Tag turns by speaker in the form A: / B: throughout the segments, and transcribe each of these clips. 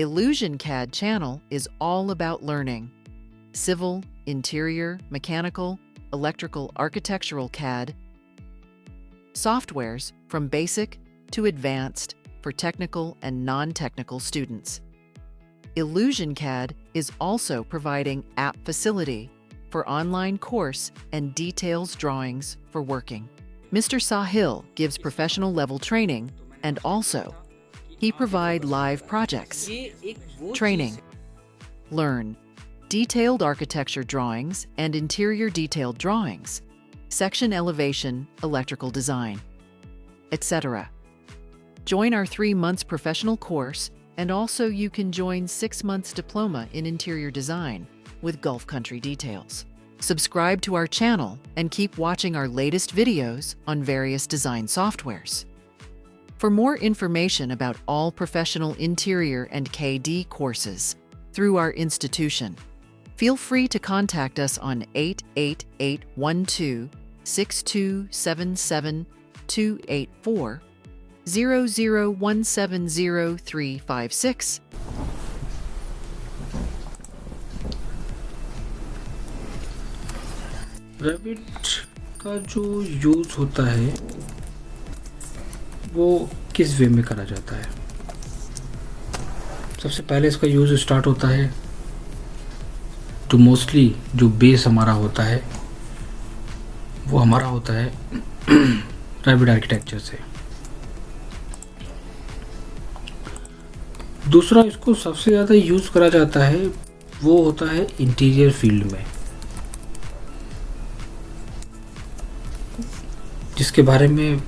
A: Illusion CAD channel is all about learning. Civil, interior, mechanical, electrical, architectural CAD. Softwares from basic to advanced for technical and non-technical students. Illusion CAD is also providing app facility for online course and details drawings for working. Mr. Sahil gives professional level training and also he provide live projects, training, learn, detailed architecture drawings and interior detailed drawings, section elevation, electrical design, etc. Join our 3 months professional course and also you can join 6 months diploma in interior design with Gulf Country Details. Subscribe to our channel and keep watching our latest videos on various design softwares. For more information about all professional interior and KD courses through our institution, feel free to contact us on 888-12-6277-284 00170356.
B: रैविट का जो use होता है वो किस वे में करा जाता है। सबसे पहले इसका यूज़ स्टार्ट होता है तो मोस्टली जो बेस हमारा होता है वो हमारा होता है रैविट आर्किटेक्चर से। दूसरा इसको सबसे ज़्यादा यूज़ करा जाता है वो होता है इंटीरियर फील्ड में, जिसके बारे में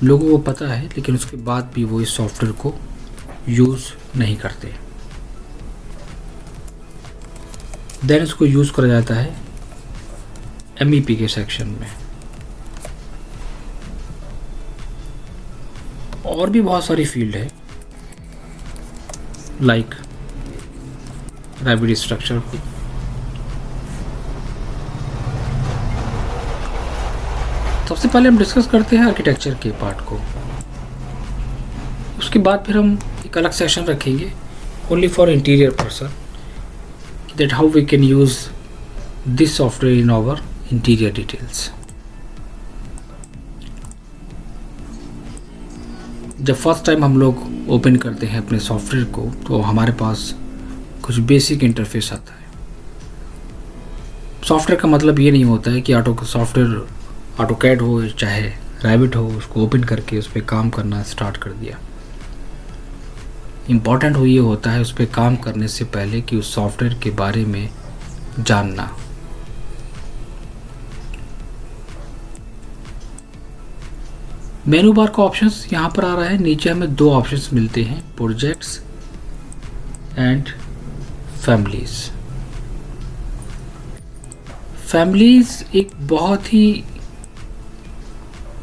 B: लोगों को पता है लेकिन उसके बाद भी वो इस सॉफ्टवेयर को यूज़ नहीं करते। देन इसको यूज़ करा जाता है MEP के सेक्शन में। और भी बहुत सारी फील्ड है लाइक रैविट स्ट्रक्चर। सबसे पहले हम डिस्कस करते हैं आर्किटेक्चर के पार्ट को, उसके बाद फिर हम एक अलग सेशन रखेंगे only for interior person, that how we can use this software in our interior details. जब फर्स्ट टाइम हम लोग ओपन करते हैं अपने सॉफ्टवेयर को तो हमारे पास कुछ बेसिक इंटरफेस आता है। सॉफ्टवेयर का मतलब ये नहीं होता है कि ऑटोकैड हो चाहे रैविट हो, उसको ओपन करके उस पर काम करना स्टार्ट कर दिया। इम्पॉर्टेंट हो ये होता है उस पर काम करने से पहले कि उस सॉफ्टवेयर के बारे में जानना। मेनू बार का ऑप्शंस यहाँ पर आ रहा है। नीचे हमें 2 ऑप्शंस मिलते हैं, प्रोजेक्ट्स एंड फैमिलीज। फैमिलीज एक बहुत ही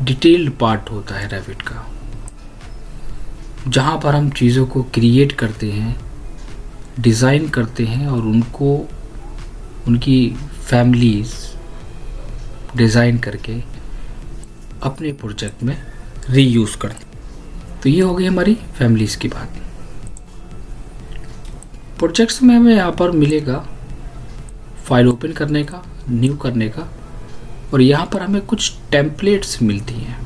B: डिटेल्ड पार्ट होता है रैविट का, जहाँ पर हम चीज़ों को क्रिएट करते हैं, डिज़ाइन करते हैं और उनकी फैमिलीज डिज़ाइन करके अपने प्रोजेक्ट में रीयूज़ करते। तो ये हो गई हमारी फैमिलीज की बात। प्रोजेक्ट्स में हमें यहाँ पर मिलेगा फाइल ओपन करने का, न्यू करने का, और यहाँ पर हमें कुछ टेम्पलेट्स मिलती हैं।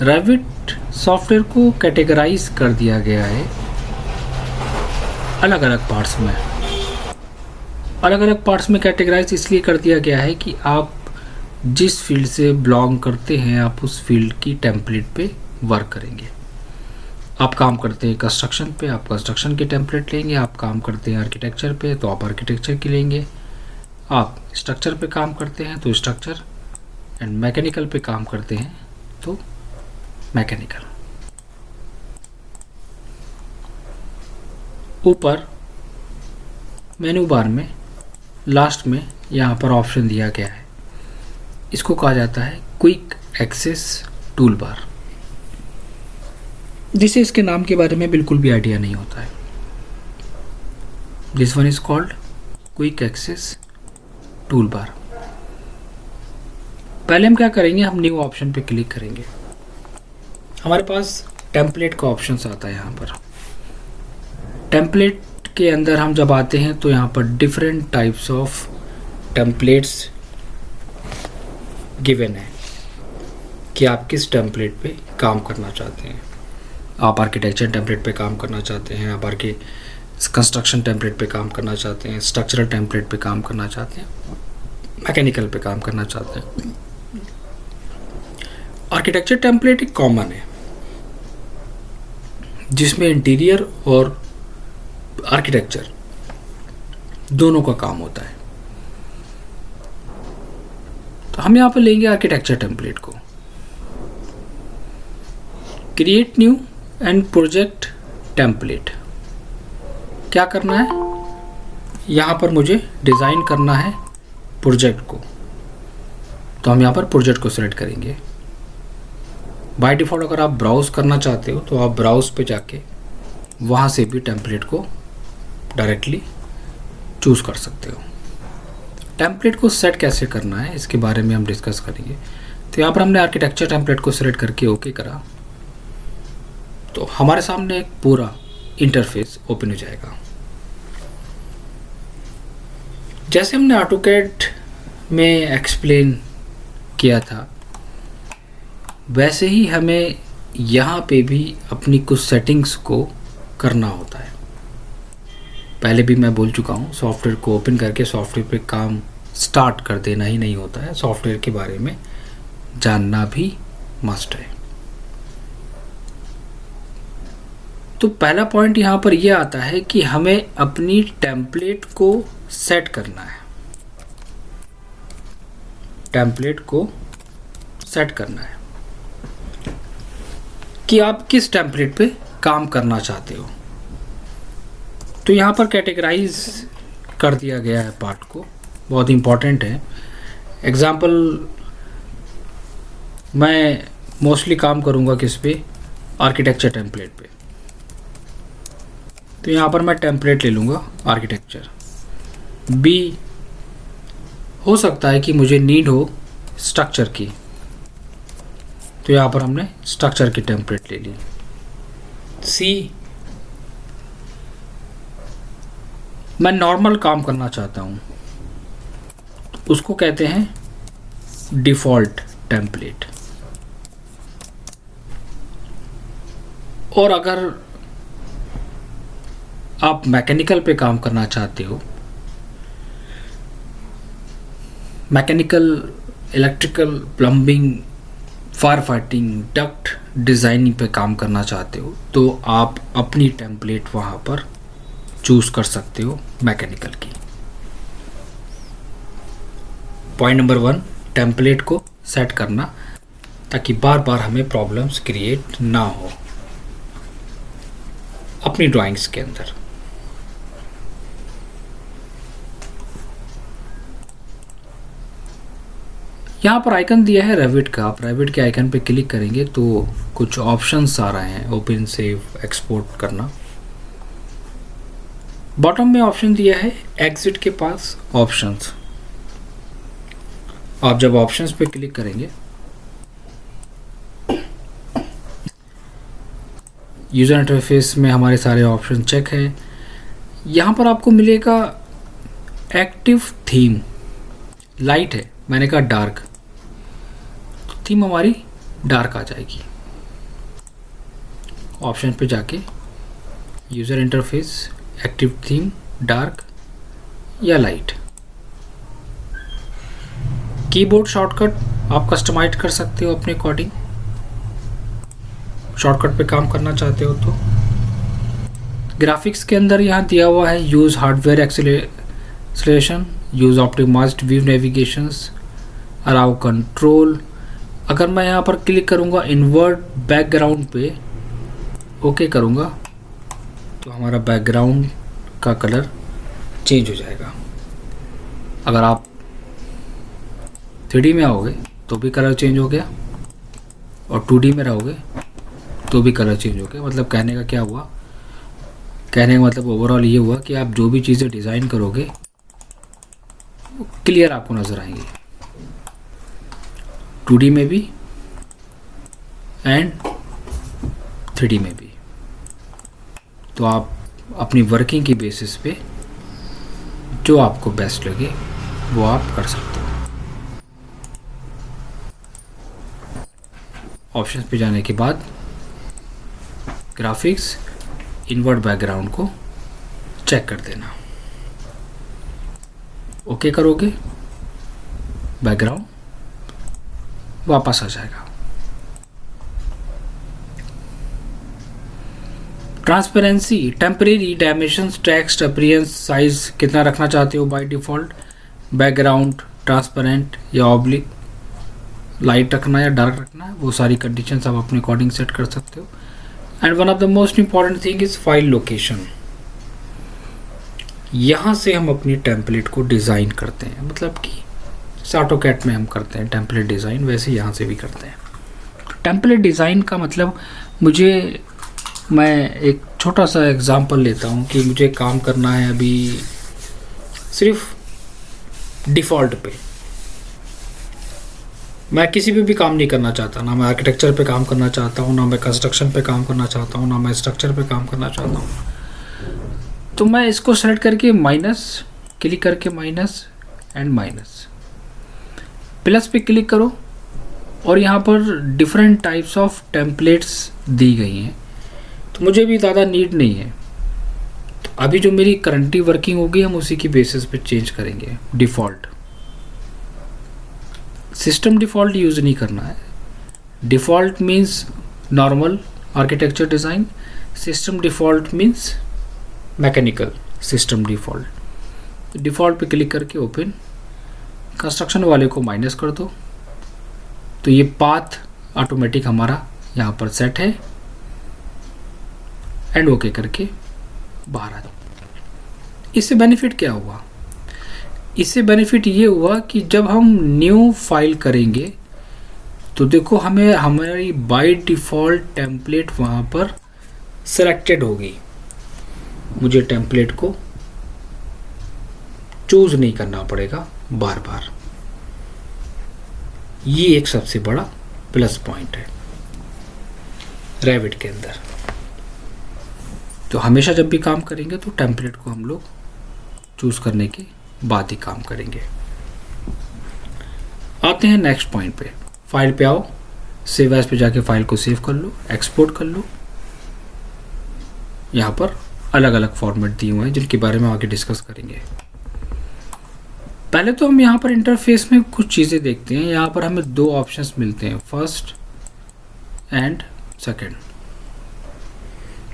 B: रैविट सॉफ्टवेयर को कैटेगराइज कर दिया गया है अलग अलग पार्ट्स में। अलग अलग पार्ट्स में कैटेगराइज इसलिए कर दिया गया है कि आप जिस फील्ड से बिलोंग करते हैं आप उस फील्ड की टेम्पलेट पे वर्क करेंगे। आप काम करते हैं कंस्ट्रक्शन पे, आप कंस्ट्रक्शन की टेम्पलेट लेंगे। आप काम करते हैं आर्किटेक्चर पे तो आप आर्किटेक्चर की लेंगे। आप स्ट्रक्चर पे काम करते हैं तो स्ट्रक्चर, एंड मैकेनिकल पे काम करते हैं तो मैकेनिकल। ऊपर मेनू बार में लास्ट में यहाँ पर ऑप्शन दिया गया है, इसको कहा जाता है क्विक एक्सेस टूल बार, जिसे इसके नाम के बारे में बिल्कुल भी आइडिया नहीं होता है। This one is called quick access tool bar. पहले हम क्या करेंगे, हम न्यू ऑप्शन पे क्लिक करेंगे। हमारे पास टेम्पलेट का ऑप्शन आता है यहाँ पर। टेम्पलेट के अंदर हम जब आते हैं तो यहाँ पर different types of templates given है कि आप किस टेम्पलेट पे काम करना चाहते हैं। आप आर्किटेक्चर टेम्पलेट पे काम करना चाहते हैं, आप कंस्ट्रक्शन टेम्पलेट पे काम करना चाहते हैं, स्ट्रक्चरल टेम्पलेट पे काम करना चाहते हैं, मैकेनिकल पे काम करना चाहते हैं। आर्किटेक्चर टेम्पलेट एक कॉमन है जिसमें इंटीरियर और आर्किटेक्चर दोनों का काम होता है। तो हम यहाँ पर लेंगे आर्किटेक्चर टेम्पलेट को। Create new and project template. क्या करना है, यहाँ पर मुझे डिज़ाइन करना है प्रोजेक्ट को, तो हम यहाँ पर प्रोजेक्ट को सिलेक्ट करेंगे। बाय डिफ़ॉल्ट अगर आप ब्राउज़ करना चाहते हो तो आप ब्राउज़ पे जाके वहाँ से भी टेम्पलेट को डायरेक्टली चूज़ कर सकते हो। टेम्पलेट को सेट कैसे करना है इसके बारे में हम डिस्कस करेंगे। तो यहाँ पर हमने आर्किटेक्चर टेम्पलेट को सिलेक्ट करके ओके करा, तो हमारे सामने एक पूरा इंटरफेस ओपन हो जाएगा। जैसे हमने ऑटोकैड में एक्सप्लेन किया था वैसे ही हमें यहाँ पे भी अपनी कुछ सेटिंग्स को करना होता है। पहले भी मैं बोल चुका हूँ, सॉफ्टवेयर को ओपन करके सॉफ्टवेयर पे काम स्टार्ट कर देना ही नहीं होता है, सॉफ्टवेयर के बारे में जानना भी मस्ट है। तो पहला पॉइंट यहाँ पर यह आता है कि हमें अपनी टेम्पलेट को सेट करना है। टेम्पलेट को सेट करना है कि आप किस टेम्पलेट पे काम करना चाहते हो। तो यहाँ पर कैटेगराइज कर दिया गया है पार्ट को, बहुत इंपॉर्टेंट है। एग्जाम्पल मैं मोस्टली काम करूँगा किस पे, आर्किटेक्चर टेम्पलेट पे। तो यहाँ पर मैं टेम्पलेट ले लूँगा आर्किटेक्चर। बी हो सकता है कि मुझे नीड हो स्ट्रक्चर की, तो यहाँ पर हमने स्ट्रक्चर की टेम्पलेट ले ली। सी मैं नॉर्मल काम करना चाहता हूँ, उसको कहते हैं डिफ़ॉल्ट टेम्पलेट। और अगर आप मैकेनिकल पे काम करना चाहते हो, mechanical, electrical, plumbing, fire fighting, duct designing पे काम करना चाहते हो, तो आप अपनी टेम्पलेट वहाँ पर चूज़ कर सकते हो मैकेनिकल की। पॉइंट नंबर 1, टेम्पलेट को सेट करना ताकि बार बार हमें प्रॉब्लम्स क्रिएट ना हो अपनी ड्राइंग्स के अंदर। यहाँ पर आइकन दिया है रेविट का, आप रेविट के आइकन पे क्लिक करेंगे तो कुछ ऑप्शंस आ रहे हैं, ओपन, सेव, एक्सपोर्ट करना। बॉटम में ऑप्शन दिया है एग्जिट के पास ऑप्शंस। आप जब ऑप्शंस पे क्लिक करेंगे, यूज़र इंटरफेस में हमारे सारे ऑप्शन चेक हैं। यहाँ पर आपको मिलेगा एक्टिव थीम, लाइट है, मैंने कहा डार्क, तो थीम हमारी डार्क आ जाएगी। ऑप्शन पे जाके user interface, active theme, dark या लाइट। कीबोर्ड शॉर्टकट आप कस्टमाइज कर सकते हो अपने अकॉर्डिंग, शॉर्टकट पे काम करना चाहते हो तो। ग्राफिक्स के अंदर यहाँ दिया हुआ है use hardware acceleration, use optimised view navigations, allow control. अगर मैं यहाँ पर क्लिक करूँगा इन्वर्ट बैकग्राउंड पे, ओके करूँगा, तो हमारा बैकग्राउंड का कलर चेंज हो जाएगा। अगर आप 3D में आओगे तो भी कलर चेंज हो गया, और 2D में रहोगे तो भी कलर चेंज हो गया। मतलब कहने का क्या हुआ, कहने का मतलब ओवरऑल ये हुआ कि आप जो भी चीज़ें डिज़ाइन करोगे वो क्लियर आपको नज़र आएंगी, 2D में भी एंड 3D में भी। तो आप अपनी वर्किंग की बेसिस पे जो आपको बेस्ट लगे वो आप कर सकते हो। ऑप्शंस पे जाने के बाद ग्राफिक्स इन्वर्ट बैकग्राउंड को चेक कर देना। ओके करोगे, बैकग्राउंड वापस आ जाएगा। Transparency, temporary dimensions, text appearance, size कितना रखना चाहते हो बाय डिफ़ॉल्ट, बैकग्राउंड ट्रांसपेरेंट या ऑब्लिक, लाइट रखना या डार्क रखना है, वो सारी कंडीशंस आप अपने अकॉर्डिंग सेट कर सकते हो। And one of the most important thing is file location. यहाँ से हम अपनी टेम्पलेट को डिज़ाइन करते हैं, मतलब कि ऑटोकैड में हम करते हैं टेम्पलेट डिज़ाइन, वैसे यहाँ से भी करते हैं। टेम्पलेट डिज़ाइन का मतलब, मैं एक छोटा सा एग्जांपल लेता हूँ कि मुझे काम करना है अभी सिर्फ डिफ़ॉल्ट पे, मैं किसी पे भी काम नहीं करना चाहता, ना मैं आर्किटेक्चर पे काम करना चाहता हूँ, ना मैं कंस्ट्रक्शन पे काम करना चाहता हूँ, ना मैं स्ट्रक्चर पे काम करना चाहता हूँ। तो मैं इसको सेलेक्ट करके क्लिक करके माइनस प्लस पे क्लिक करो और यहाँ पर डिफरेंट टाइप्स ऑफ टेम्पलेट्स दी गई हैं। तो मुझे भी ज़्यादा नीड नहीं है, तो अभी जो मेरी करंटली वर्किंग होगी हम उसी की बेसिस पे चेंज करेंगे। डिफ़ॉल्ट, सिस्टम डिफ़ॉल्ट यूज़ नहीं करना है। Default means normal architecture design, system default means mechanical system default. Default पे क्लिक करके ओपन, कंस्ट्रक्शन वाले को माइनस कर दो, तो ये पाथ ऑटोमेटिक हमारा यहाँ पर सेट है। एंड ओके करके बाहर आ जाओ। इससे बेनिफिट क्या हुआ? इससे बेनिफिट ये हुआ कि जब हम न्यू फाइल करेंगे तो देखो हमें हमारी बाय डिफ़ॉल्ट टेम्पलेट वहाँ पर सेलेक्टेड होगी। मुझे टेम्पलेट को चूज नहीं करना पड़ेगा बार बार। ये एक सबसे बड़ा प्लस पॉइंट है रेविट के अंदर। तो हमेशा जब भी काम करेंगे तो टेम्पलेट को हम लोग चूज करने के बाद ही काम करेंगे। आते हैं नेक्स्ट पॉइंट पे। फाइल पे आओ, सेव एज पे जाके फाइल को सेव कर लो, एक्सपोर्ट कर लो। यहाँ पर अलग अलग फॉर्मेट दिए हुए हैं जिनके बारे में आगे डिस्कस करेंगे। पहले तो हम यहाँ पर इंटरफेस में कुछ चीज़ें देखते हैं। यहाँ पर हमें दो ऑप्शंस मिलते हैं, फर्स्ट एंड सेकंड।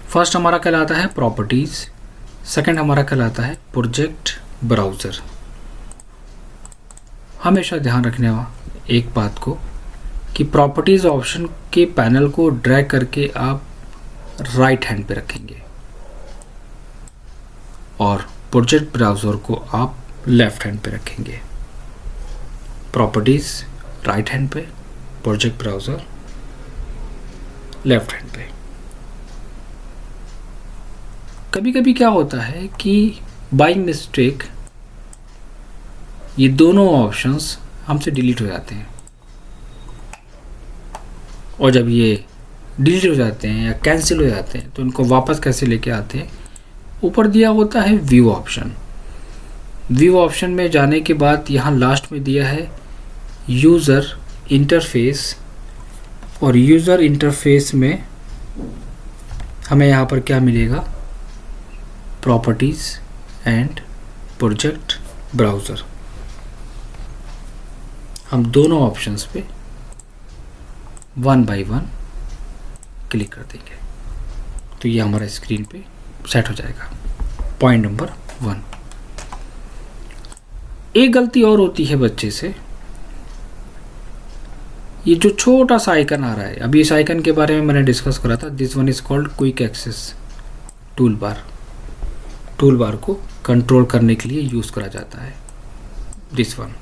B: फर्स्ट हमारा कहलाता है प्रॉपर्टीज़, सेकंड हमारा कहलाता है प्रोजेक्ट ब्राउज़र। हमेशा ध्यान रखने एक बात को कि प्रॉपर्टीज़ ऑप्शन के पैनल को ड्रैग करके आप राइट हैंड पे रखेंगे और प्रोजेक्ट ब्राउज़र को आप लेफ्ट हैंड पे रखेंगे। प्रॉपर्टीज़ राइट हैंड पे, प्रोजेक्ट ब्राउज़र लेफ्ट हैंड पे। कभी कभी क्या होता है कि बाय मिस्टेक ये दोनों ऑप्शंस हमसे डिलीट हो जाते हैं, और जब ये डिलीट हो जाते हैं या कैंसिल हो जाते हैं तो इनको वापस कैसे लेके आते हैं। ऊपर दिया होता है व्यू ऑप्शन। व्यू ऑप्शन में जाने के बाद यहाँ लास्ट में दिया है यूज़र इंटरफेस, और यूज़र इंटरफेस में हमें यहाँ पर क्या मिलेगा, प्रॉपर्टीज़ एंड प्रोजेक्ट ब्राउज़र। हम दोनों ऑप्शंस पे वन बाय वन क्लिक कर देंगे तो ये हमारा स्क्रीन पे सेट हो जाएगा। Point number 1। एक गलती और होती है बच्चे से, ये जो छोटा सा आइकन आ रहा है, अभी इस आइकन के बारे में मैंने डिस्कस करा था। This one is called quick access tool bar. Tool bar को कंट्रोल करने के लिए यूज करा जाता है दिस वन।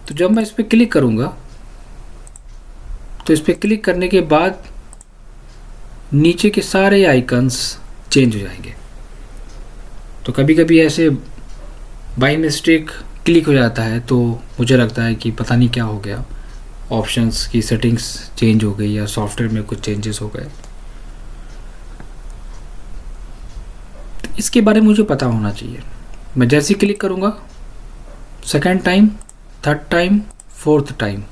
B: तो जब मैं इस पर क्लिक करूंगा तो इस पर क्लिक करने के बाद नीचे के सारे आइकन्स चेंज हो जाएंगे। तो कभी कभी ऐसे बाय मिस्टेक क्लिक हो जाता है तो मुझे लगता है कि पता नहीं क्या हो गया, ऑप्शंस की सेटिंग्स चेंज हो गई या सॉफ्टवेयर में कुछ चेंजेस हो गए, तो इसके बारे में मुझे पता होना चाहिए। मैं जैसे ही क्लिक करूँगा, second time, third time, fourth time,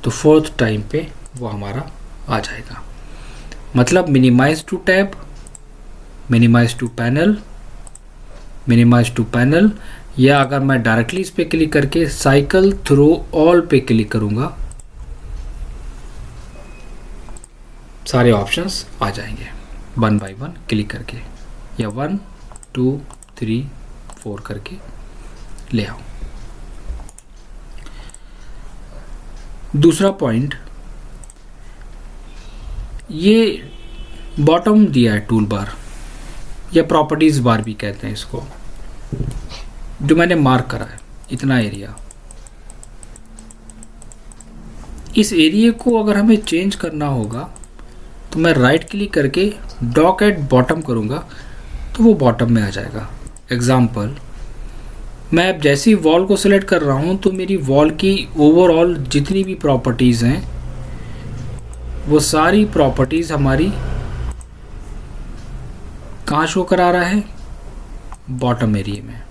B: तो फोर्थ टाइम पे वो हमारा आ जाएगा। मतलब minimise to tab, minimise to panel, minimise to panel, या अगर मैं डायरेक्टली इस पे क्लिक करके साइकिल थ्रू ऑल पे क्लिक करूंगा, सारे ऑप्शंस आ जाएंगे वन बाय वन क्लिक करके, या 1 2 3 4 करके ले आओ। दूसरा पॉइंट, ये बॉटम दिया है टूल बार या प्रॉपर्टीज बार भी कहते हैं इसको, जो मैंने मार्क करा है इतना एरिया। इस एरिया को अगर हमें चेंज करना होगा तो मैं राइट क्लिक करके डॉक एट बॉटम करूंगा तो वो बॉटम में आ जाएगा। एग्जाम्पल, मैं अब जैसे ही वॉल को सिलेक्ट कर रहा हूं तो मेरी वॉल की ओवरऑल जितनी भी प्रॉपर्टीज़ हैं वो सारी प्रॉपर्टीज़ हमारी कहाँ शो करा रहा है, बॉटम एरिया में।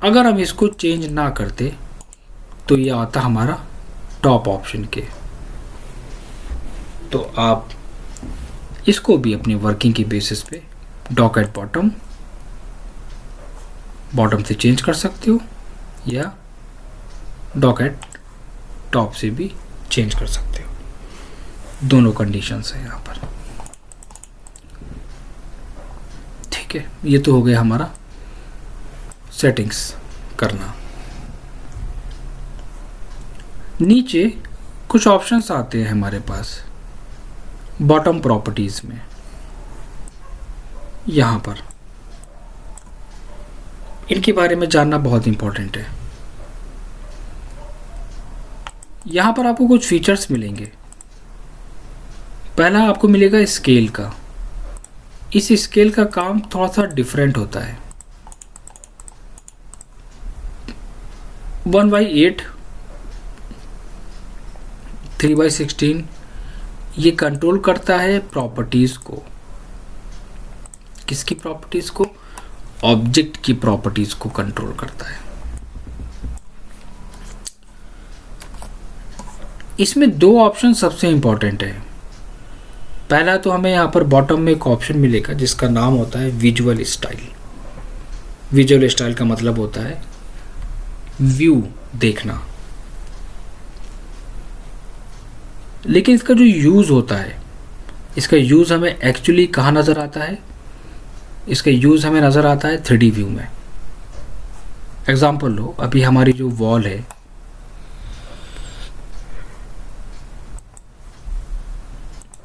B: अगर हम इसको चेंज ना करते तो ये आता हमारा टॉप ऑप्शन के। तो आप इसको भी अपनी वर्किंग की बेसिस पे डॉक एट बॉटम, बॉटम से चेंज कर सकते हो या डॉक एट टॉप से भी चेंज कर सकते हो। दोनों कंडीशंस है यहाँ पर। ठीक है, ये तो हो गया हमारा सेटिंग्स करना। नीचे कुछ ऑप्शंस आते हैं हमारे पास बॉटम प्रॉपर्टीज में। यहाँ पर इनके बारे में जानना बहुत इंपॉर्टेंट है। यहाँ पर आपको कुछ फीचर्स मिलेंगे। पहला आपको मिलेगा स्केल का। इस स्केल का काम थोड़ा सा डिफरेंट होता है। 1/8, 3/16 ये कंट्रोल करता है प्रॉपर्टीज को। किसकी प्रॉपर्टीज को? ऑब्जेक्ट की प्रॉपर्टीज को कंट्रोल करता है। इसमें दो ऑप्शन सबसे इंपॉर्टेंट है। पहला तो हमें यहाँ पर बॉटम में एक ऑप्शन मिलेगा जिसका नाम होता है विजुअल स्टाइल। विजुअल स्टाइल का मतलब होता है व्यू देखना। लेकिन इसका जो यूज़ होता है, इसका यूज़ हमें एक्चुअली कहाँ नज़र आता है? इसका यूज़ हमें नज़र आता है 3D व्यू में। एग्जाम्पल लो, अभी हमारी जो वॉल है,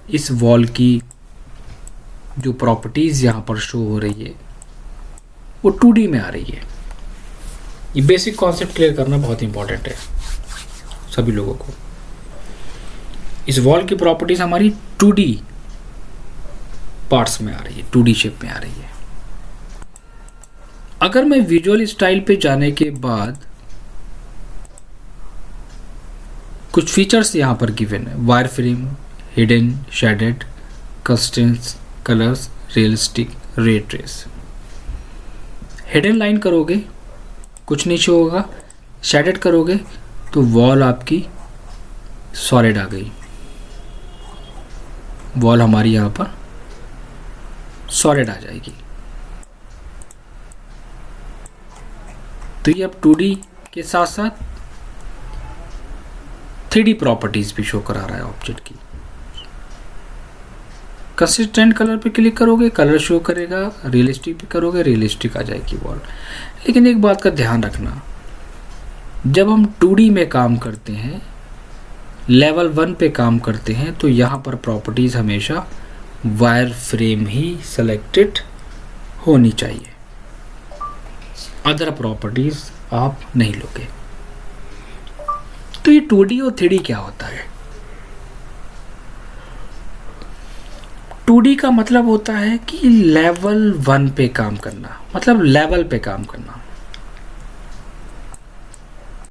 B: इस वॉल की जो प्रॉपर्टीज़ यहाँ पर शो हो रही है वो 2D में आ रही है। ये बेसिक कॉन्सेप्ट क्लियर करना बहुत इंपॉर्टेंट है सभी लोगों को। इस वॉल की प्रॉपर्टीज हमारी 2D पार्ट्स में आ रही है, 2D शेप में आ रही है। अगर मैं विजुअल स्टाइल पे जाने के बाद कुछ फीचर्स यहां पर गिवन है, wire frame, hidden, shaded, constraints, colours, realistic, रे ट्रेस। हिडन लाइन करोगे कुछ नीचे होगा, शेडेड करोगे तो वॉल आपकी सॉलिड आ गई। वॉल हमारी यहाँ पर सॉलिड आ जाएगी। तो ये अब 2D के साथ साथ 3D प्रॉपर्टीज भी शो करा रहा है ऑब्जेक्ट की। कंसिस्टेंट कलर पे क्लिक करोगे, कलर शो करेगा। रियलिस्टिक पे करोगे, रियलिस्टिक आ जाएगी वॉल। लेकिन एक बात का ध्यान रखना, जब हम 2D में काम करते हैं, लेवल 1 पे काम करते हैं, तो यहाँ पर प्रॉपर्टीज़ हमेशा वायर फ्रेम ही सेलेक्टेड होनी चाहिए। अदर प्रॉपर्टीज़ आप नहीं लोगे। तो ये 2D और 3D क्या होता है? 2D का मतलब होता है कि लेवल 1 पे काम करना, मतलब लेवल पे काम करना।